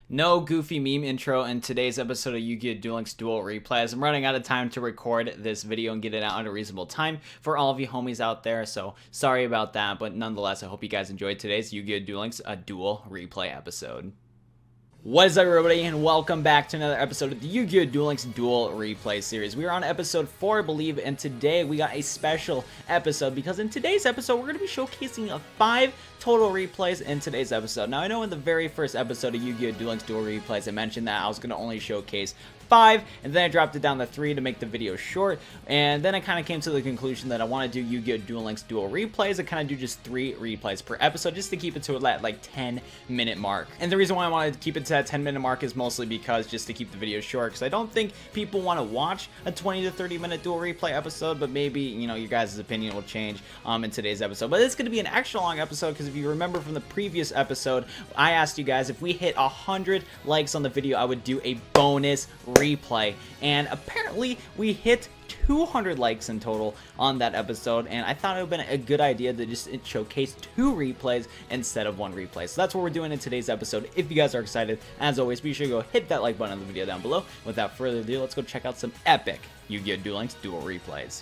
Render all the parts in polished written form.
No goofy meme intro in today's episode of Yu-Gi-Oh! Duel Links Duel Replays. I'm running out of time to record this video and get it out at a reasonable time for all of you homies out there, so sorry about that, but nonetheless, I hope you guys enjoyed today's Yu-Gi-Oh! Duel Links Duel Replay episode. What is up, everybody, and welcome back to another episode of the Yu-Gi-Oh! Duel Links Duel Replay series. We are on episode 4, I believe, and today we got a special episode because in today's episode, we're going to be showcasing 5 total replays in today's episode. Now, I know in the very first episode of Yu-Gi-Oh! Duel Links Duel Replays, I mentioned that I was going to only showcase 5, and then I dropped it down to 3 to make the video short, and then I kind of came to the conclusion that I want to do Yu-Gi-Oh! Duel Links Duel Replays and kind of do just 3 replays per episode just to keep it to that like 10-minute mark. And the reason why I wanted to keep it to that 10-minute mark is mostly because just to keep the video short, because I don't think people want to watch a 20 to 30-minute duel replay episode, but maybe, you know, your guys' opinion will change in today's episode. But it's going to be an extra long episode because if you remember from the previous episode, I asked you guys if we hit 100 likes on the video, I would do a bonus replay, and apparently we hit 200 likes in total on that episode, and I thought it would have been a good idea to just showcase 2 replays instead of 1 replay. So that's what we're doing in today's episode. If you guys are excited, as always, be sure to go hit that like button on the video down below. Without further ado, let's go check out some epic Yu-Gi-Oh! Duel Links Duel Replays.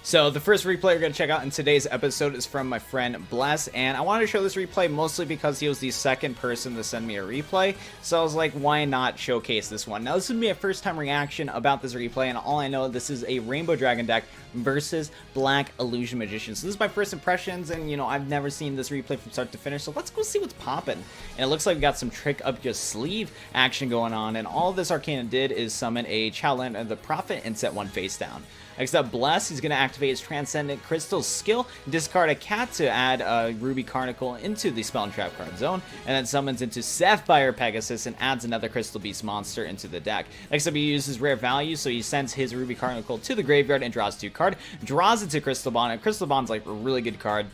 So the first replay we're going to check out in today's episode is from my friend Bless, and I wanted to show this replay mostly because he was the second person to send me a replay, so I was like, why not showcase this one? Now, this would be a first time reaction about this replay, and all I know, this is a Rainbow Dragon deck versus Black Illusion Magician. So this is my first impressions, and you know, I've never seen this replay from start to finish, so let's go see what's popping. And it looks like we got some trick up your sleeve action going on, and all this Arcana did is summon a Challenge of the Prophet and set 1 face down. Except Bless, he's going to activate his Transcendent Crystal skill, discard a cat to add a Ruby Carnicle into the Spell and Trap card zone, and then summons into Sapphire Pegasus and adds another Crystal Beast monster into the deck. Next up, he uses rare value, so he sends his Ruby Carnicle to the graveyard and draws 2 cards, draws it to Crystal Bond, and Crystal Bond's like a really good card.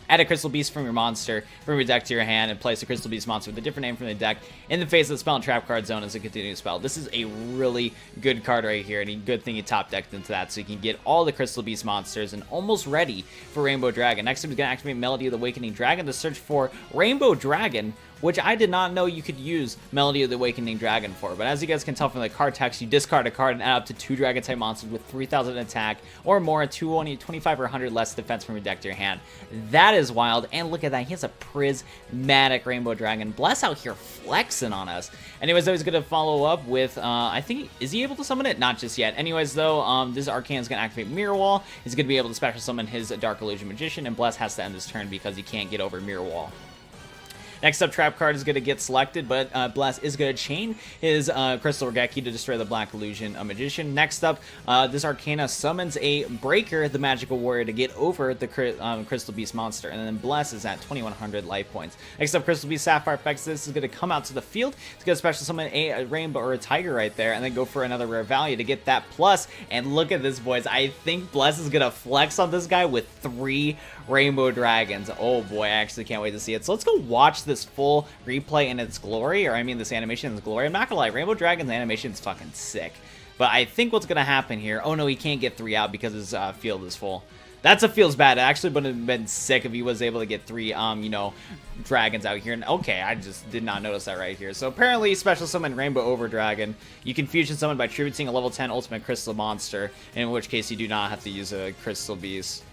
Add a Crystal Beast from your monster, from your deck to your hand, and place a Crystal Beast monster with a different name from the deck in the face of the Spell and Trap card zone as a continuous spell. This is a really good card right here, and a good thing you top decked into that, so you can get all the Crystal Beast monsters and almost ready for Rainbow Dragon. Next up, he's going to activate Melody of the Awakening Dragon to search for Rainbow Dragon, which I did not know you could use Melody of the Awakening Dragon for. But as you guys can tell from the card text, you discard a card and add up to 2 Dragon-type monsters with 3,000 attack or more, and 25 or 100 less defense from your deck to your hand. That is wild, and look at that. He has a prismatic Rainbow Dragon. Bless out here flexing on us. Anyways, I was going to follow up with, I think, is he able to summon it? Not just yet. Anyways, though, this Arcana is going to activate Mirror Wall. He's going to be able to special summon his Dark Illusion Magician, and Bless has to end his turn because he can't get over Mirror Wall. Next up, Trap card is going to get selected, but Bless is going to chain his Crystal Regeki to destroy the Black Illusion Magician. Next up, this Arcana summons a Breaker, the Magical Warrior, to get over the Crystal Beast monster, and then Bless is at 2,100 life points. Next up, Crystal Beast Sapphire Pegasus is going to come out to the field. It's going to special summon a Rainbow or a Tiger right there, and then go for another rare value to get that plus. And look at this, boys. I think Bless is going to flex on this guy with 3 Rainbow Dragons. Oh boy, I actually can't wait to see it. So let's go watch this full replay in its glory, or I mean this animation in its glory. I'm not gonna lie, Rainbow Dragon's animation is fucking sick. But I think what's gonna happen here, oh no, he can't get 3 out because his field is full. That's a feels bad. It actually would have been sick if he was able to get 3, you know, dragons out here. And okay, I just did not notice that right here. So apparently, special summon Rainbow Over Dragon. You can fusion summon by tributing a level 10 Ultimate Crystal monster, in which case you do not have to use a Crystal Beast.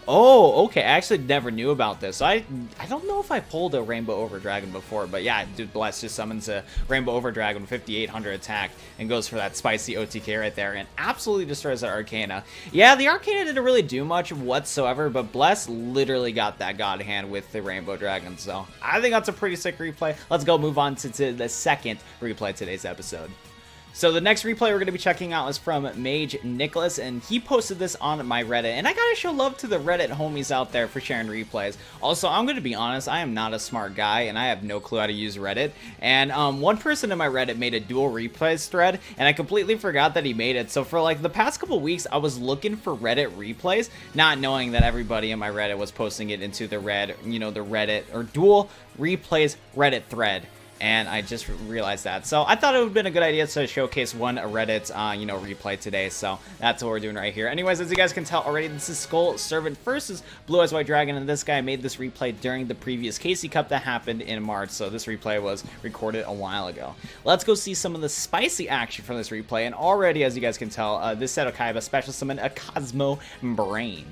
Oh, okay. I actually never knew about this. I don't know if I pulled a Rainbow Over Dragon before, but yeah, dude, Bless just summons a Rainbow Over Dragon with 5,800 attack and goes for that spicy OTK right there and absolutely destroys that Arcana. Yeah, the Arcana didn't really do much whatsoever, but Bless literally got that God Hand with the Rainbow Dragon, so I think that's a pretty sick replay. Let's go move on to the second replay of today's episode. So the next replay we're going to be checking out is from Mage Nicholas, and he posted this on my Reddit, and I gotta show love to the Reddit homies out there for sharing replays. Also, I'm going to be honest, I am not a smart guy, and I have no clue how to use Reddit, and one person in my Reddit made a dual replays thread, and I completely forgot that he made it, so for like the past couple weeks, I was looking for Reddit replays, not knowing that everybody in my Reddit was posting it into the the Reddit, or dual replays Reddit thread. and I just realized that. So I thought it would have been a good idea to showcase one Reddit, you know, replay today. So that's what we're doing right here. Anyways, as you guys can tell already, this is Skull Servant versus Blue Eyes White Dragon, and this guy made this replay during the previous Casey Cup that happened in March. So this replay was recorded a while ago. Let's go see some of the spicy action from this replay, and already, as you guys can tell, this Seto Kaiba special summoned a Cosmo Brain.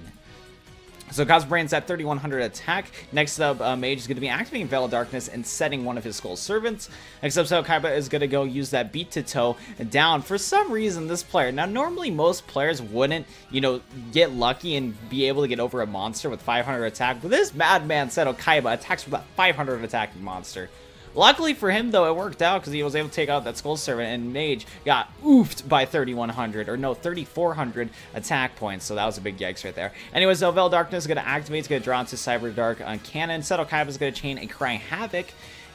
So Cosmo Brain's at 3100 attack. Next up, Mage is going to be activating Veil of Darkness and setting one of his Skull Servants. Next up, Seto Kaiba is going to go use that Beat to Toe down. For some reason, this player, now normally most players wouldn't, you know, get lucky and be able to get over a monster with 500 attack, but this madman Seto Kaiba attacks with that 500 attacking monster. Luckily for him, though, it worked out because he was able to take out that Skull Servant, and Mage got oofed by 3,100, or no, 3,400 attack points, so that was a big yikes right there. Anyways, so Veil Darkness is going to activate, it's going to draw into Cyber Dark on Cannon. Seto Kaiba is going to chain a Crying Havoc.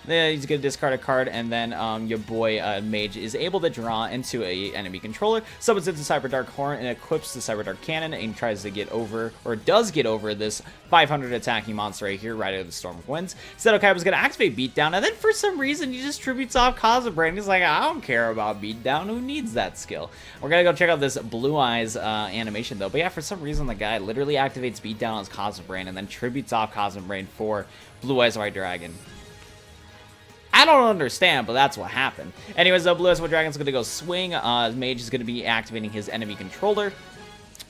He's going to discard a card, and then your boy Mage is able to draw into a enemy controller, summons into Cyber Dark Horn, and equips the Cyber Dark Cannon, and tries to get over, or does get over, this 500 attacking monster right here, Rider of the Storm of Winds. Seto Kaiba is going to activate Beatdown, and then for some reason he just tributes off Cosmo Brain. He's like, I don't care about Beatdown, who needs that skill? We're going to go check out this Blue Eyes animation though, but yeah, for some reason the guy literally activates Beatdown on his Cosmo Brain, and then tributes off Cosmo Brain for Blue Eyes White Dragon. I don't understand, but that's what happened. Anyways, though, Blue Eyes White Dragon's going to go swing. Mage is going to be activating his enemy controller,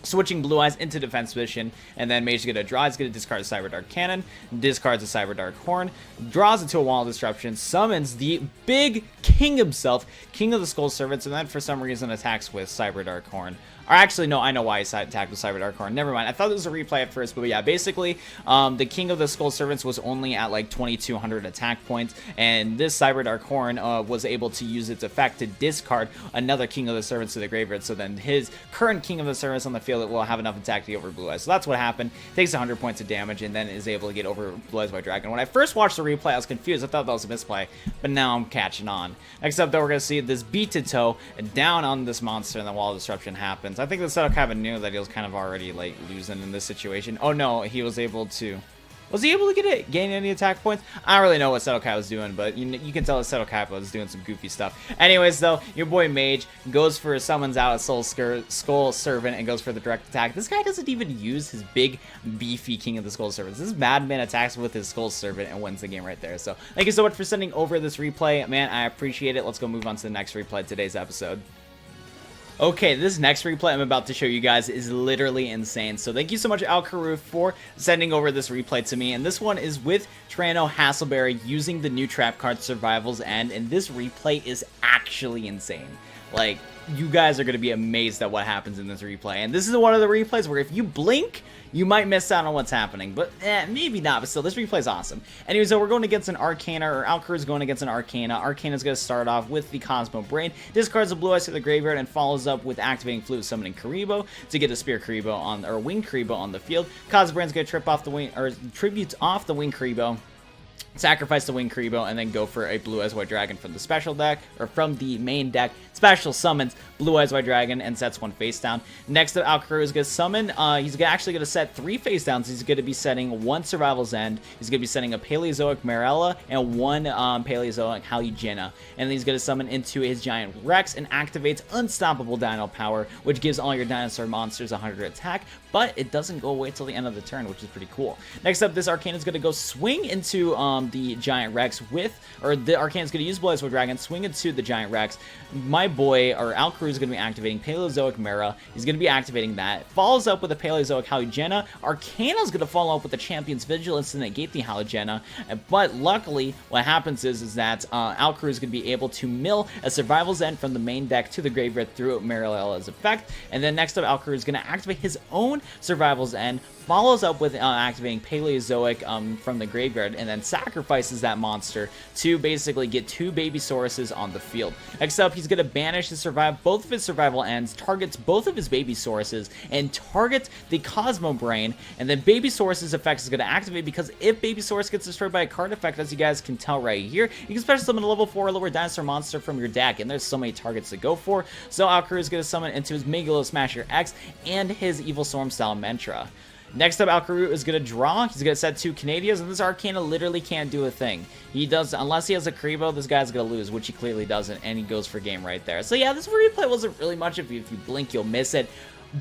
switching Blue Eyes into defense position, and then Mage is going to draw. He's going to discard the Cyber Dark Cannon, discards the Cyber Dark Horn, draws into a Wall of Disruption, summons the big king himself, King of the Skull Servants, and then for some reason attacks with Cyber Dark Horn. Or actually, no, I know why he attacked with Cyber Dark Horn. Never mind. I thought it was a replay at first, but yeah, basically, the King of the Skull Servants was only at like 2,200 attack points, and this Cyber Dark Horn was able to use its effect to discard another King of the Servants to the graveyard, so then his current King of the Servants on the field will have enough attack to get over Blue Eyes. So that's what happened. Takes 100 points of damage, and then is able to get over Blue Eyes White Dragon. When I first watched the replay, I was confused. I thought that was a misplay, but now I'm catching on. Next up, though, we're going to see this Beat to Toe down on this monster, and the Wall of Disruption happens. I think the Seto Kaiba knew that he was kind of already like losing in this situation. Oh no, he was able to. Was he able to gain any attack points? I don't really know what Seto Kaiba was doing, but you can tell that Seto Kaiba was doing some goofy stuff. Anyways, though, your boy Mage goes for, summons out a Skull Servant and goes for the direct attack. This guy doesn't even use his big, beefy King of the Skull Servants. This madman attacks with his Skull Servant and wins the game right there. So, thank you so much for sending over this replay. Man, I appreciate it. Let's go move on to the next replay of today's episode. Okay, this next replay I'm about to show you guys is literally insane. So thank you so much, Alcaru, for sending over this replay to me. And this one is with Trano Hassleberry using the new trap card Survival's End. And this replay is actually insane. Like, you guys are going to be amazed at what happens in this replay. And this is one of the replays where if you blink, you might miss out on what's happening. But maybe not, but still, this replay is awesome. Anyways, so we're going against an Arcana, or Alcaru is going against an Arcana. Arcana is going to start off with the Cosmo Brain, discards the Blue Eyes to the graveyard, and follows up with activating Flute, summoning Karibo to get a Spear Karibo on, or Wing Karibo on the field. Cosmo Brain's going to trip off the wing, or tributes off the Wing Karibo, sacrifice the Wing Karibo, and then go for a Blue Eyes White Dragon from the special deck, or from the main deck. Special summons Blue Eyes White Dragon and sets one face down. Next up, Alcaru is going to summon, he's actually going to set 3 face downs. He's going to be setting 1 Survival's End, he's going to be setting a Paleozoic Marella, and 1 Paleozoic Haligena. And then he's going to summon into his Giant Rex and activates Unstoppable Dino Power, which gives all your Dinosaur monsters 100 attack, but it doesn't go away till the end of the turn, which is pretty cool. Next up, this Arcana is going to go swing into the Giant Rex with, or the Arcana is going to use Blue Eyes White Dragon, swing into the Giant Rex. My boy, or Alcaru, is going to be activating Paleozoic Mera. He's going to be activating that. Follows up with a Paleozoic Haligena. Arcana is going to follow up with the Champion's Vigilance to negate the Haligena. But luckily, what happens is that Alcaru is going to be able to mill a Survival's End from the main deck to the graveyard through Marella's effect. And then next up, Alcaru is going to activate his own Survival's End, follows up with activating Paleozoic from the graveyard, and then sacrifices that monster to basically get 2 Babysauruses on the field. Next up, he's going to banish both of his survival ends, targets both of his Babysauruses, and targets the Cosmo Brain, and then Babysauruses effect is going to activate, because if Babysaurus gets destroyed by a card effect, as you guys can tell right here, you can special summon a level 4 or lower dinosaur monster from your deck, and there's so many targets to go for. So Alcaru is going to summon into his Megalo Smasher X and his Evil Storm Style Mentra. Next up, Alkaroot is going to draw. He's going to set 2 Canadias, and this Arcana literally can't do a thing. He does, unless he has a Karibo, this guy's going to lose, which he clearly doesn't, and he goes for game right there. So yeah, this replay wasn't really much. If you blink, you'll miss it.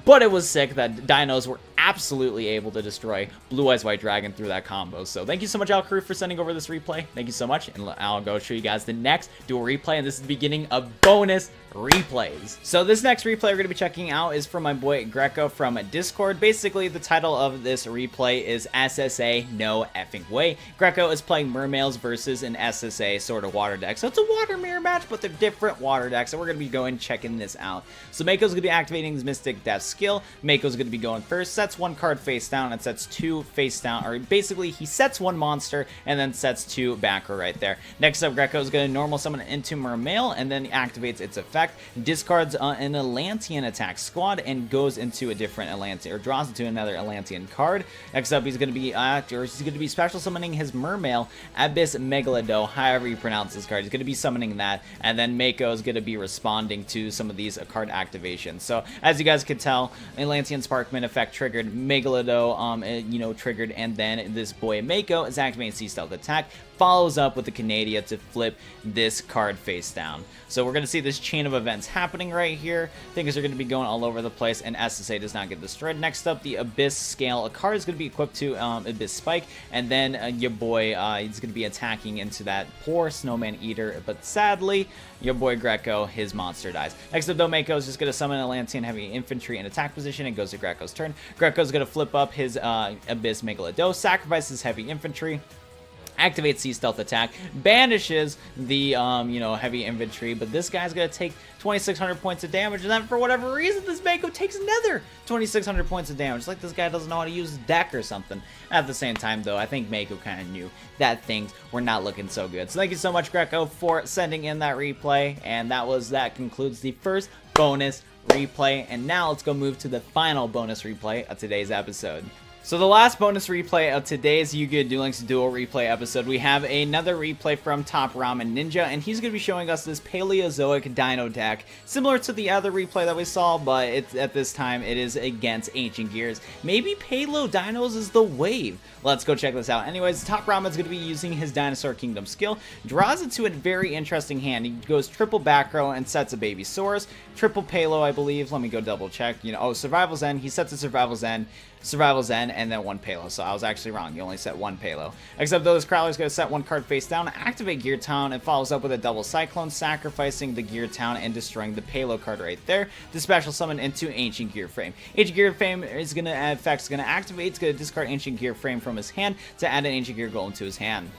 But it was sick that Dinos were absolutely able to destroy Blue Eyes White Dragon through that combo. So thank you so much, Alkaroot, for sending over this replay. Thank you so much, and I'll go show you guys the next duel replay, and this is the beginning of bonus replays. So this next replay we're going to be checking out is from my boy Greco from Discord. Basically, the title of this replay is SSA No Effing Way. Greco is playing Mermails versus an SSA sort of water deck. So it's a water mirror match, but they're different water decks. So we're going to be going checking this out. So Mako's going to be activating his Mystic Death skill. Mako's going to be going first, sets 1 card face down, and sets 2 face down. Or basically, he sets 1 monster and then sets 2 back row right there. Next up, Greco is going to normal summon into Mermail and then activates its effect. Discards an Atlantean attack squad and goes into a different Atlantean, or draws into another Atlantean card. Next up, he's going to be special summoning his Mermail, Abyss Megalado, however you pronounce this card. He's going to be summoning that, and then Mako is going to be responding to some of these card activations. So as you guys can tell, Atlantean Sparkman effect triggered, Megalado, triggered, and then this boy Mako is activating Sea Stealth attack. Follows up with the Canadia to flip this card face down. So we're going to see this chain of events happening right here. Things are going to be going all over the place, and SSA does not get destroyed. Next up, the Abyss Scale. A card is going to be equipped to Abyss Spike, and then your boy he's going to be attacking into that poor Snowman Eater, but sadly, your boy Greco, his monster dies. Next up, though, Mako is just going to summon Atlantean Heavy Infantry in attack position and goes to Greco's turn. Greco's going to flip up his Abyss Megalado, sacrifices Heavy Infantry, activates Sea Stealth attack, banishes the, heavy infantry, but this guy's going to take 2,600 points of damage, and then for whatever reason, this Mako takes another 2,600 points of damage. It's like this guy doesn't know how to use his deck or something. At the same time, though, I think Mako kind of knew that things were not looking so good. So thank you so much, Greco, for sending in that replay, and that concludes the first bonus replay, and now let's go move to the final bonus replay of today's episode. So the last bonus replay of today's Yu-Gi-Oh! Duel Links Duel Replay episode, we have another replay from Top Ramen Ninja, and he's going to be showing us this Paleozoic Dino deck, similar to the other replay that we saw, but at this time it is against Ancient Gears. Maybe Paleo Dinos is the wave. Let's go check this out. Anyways, Top Ramen's going to be using his Dinosaur Kingdom skill, draws into a very interesting hand. He goes triple back row and sets a Babysaurus, triple Paleo, I believe. Let me go double check. Survival Zen. He sets a Survival Zen, and then 1 Palo. So I was actually wrong. You only set 1 Palo. Except though, this Crowler's going to set 1 card face down, activate Gear Town, and follows up with a double Cyclone, sacrificing the Gear Town and destroying the Palo card right there to special summon into Ancient Gear Frame. Ancient Gear Frame is going to activate. It's going to discard Ancient Gear Frame from his hand to add an Ancient Gear Golem to his hand.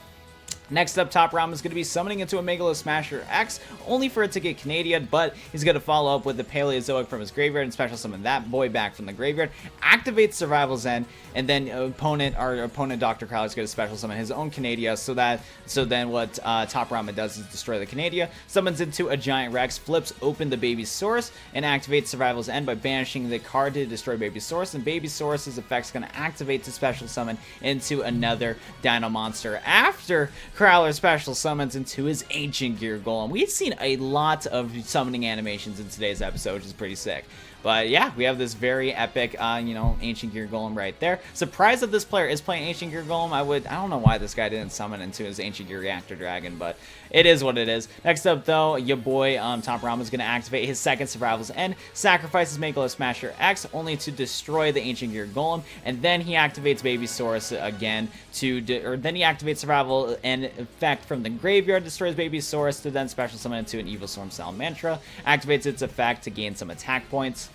Next up, Top Ramen is going to be summoning into a Megalo Smasher X, only for it to get Canadian, but he's going to follow up with the Paleozoic from his graveyard and special summon that boy back from the graveyard, activate Survival Zen, and then our opponent Dr. Crowler is going to special summon his own Canadia, so then what Top Ramen does is destroy the Canadia, summons into a Giant Rex, flips open the Babysaurus, and activates Survival's End by banishing the card to destroy Babysaurus, and Babysaurus' effect is going to activate to special summon into another Dino Monster after Crowler special summons into his Ancient Gear Golem. We've seen a lot of summoning animations in today's episode, which is pretty sick. But yeah, we have this very epic, Ancient Gear Golem right there. Surprised that this player is playing Ancient Gear Golem. I don't know why this guy didn't summon into his Ancient Gear Reactor Dragon, but it is what it is. Next up, though, your boy Top Ramen is going to activate his second Survival's End, sacrifices Megalo Smasher X, only to destroy the Ancient Gear Golem, and then he activates Babysaurus again then he activates Survival End effect from the graveyard, destroys Babysaurus to then special summon into an Evil Storm Salamantra, activates its effect to gain some attack points,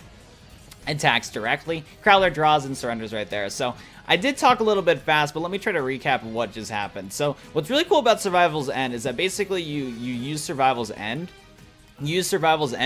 attacks directly. Crowler draws and surrenders right there. So I did talk a little bit fast, but let me try to recap what just happened. So what's really cool about Survival's End is that basically you use Survival's End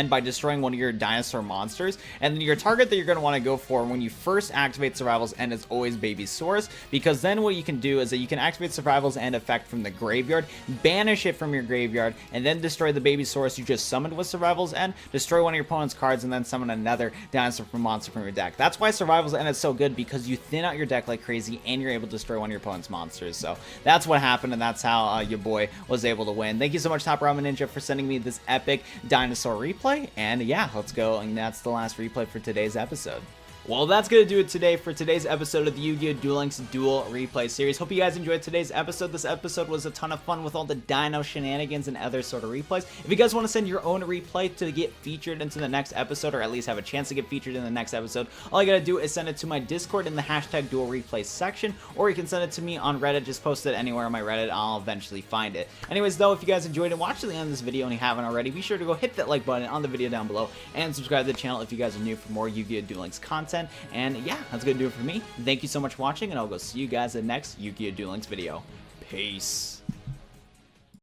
by destroying one of your dinosaur monsters, and then your target that you're going to want to go for when you first activate Survival's End is always Babysaurus, because then what you can do is that you can activate Survival's End effect from the graveyard, banish it from your graveyard, and then destroy the Babysaurus you just summoned with Survival's End, destroy one of your opponent's cards, and then summon another dinosaur monster from your deck. That's why Survival's End is so good, because you thin out your deck like crazy, and you're able to destroy one of your opponent's monsters. So that's what happened, and that's how your boy was able to win. Thank you so much, Top Ramen Ninja, for sending me this epic Dinosaur replay, and yeah, let's go, and that's the last replay for today's episode. Well, that's going to do it today for today's episode of the Yu-Gi-Oh! Duel Links Duel Replay series. Hope you guys enjoyed today's episode. This episode was a ton of fun with all the dino shenanigans and other sort of replays. If you guys want to send your own replay to get featured into the next episode, or at least have a chance to get featured in the next episode, all you got to do is send it to my Discord in the hashtag Duel Replays section, or you can send it to me on Reddit. Just post it anywhere on my Reddit. I'll eventually find it. Anyways, though, if you guys enjoyed it, watch to the end of this video and you haven't already, be sure to go hit that like button on the video down below and subscribe to the channel if you guys are new for more Yu-Gi-Oh! Duel Links content. And yeah, that's gonna do it for me. Thank you so much for watching, and I'll go see you guys in the next Yu-Gi-Oh! Duel Links video. Peace.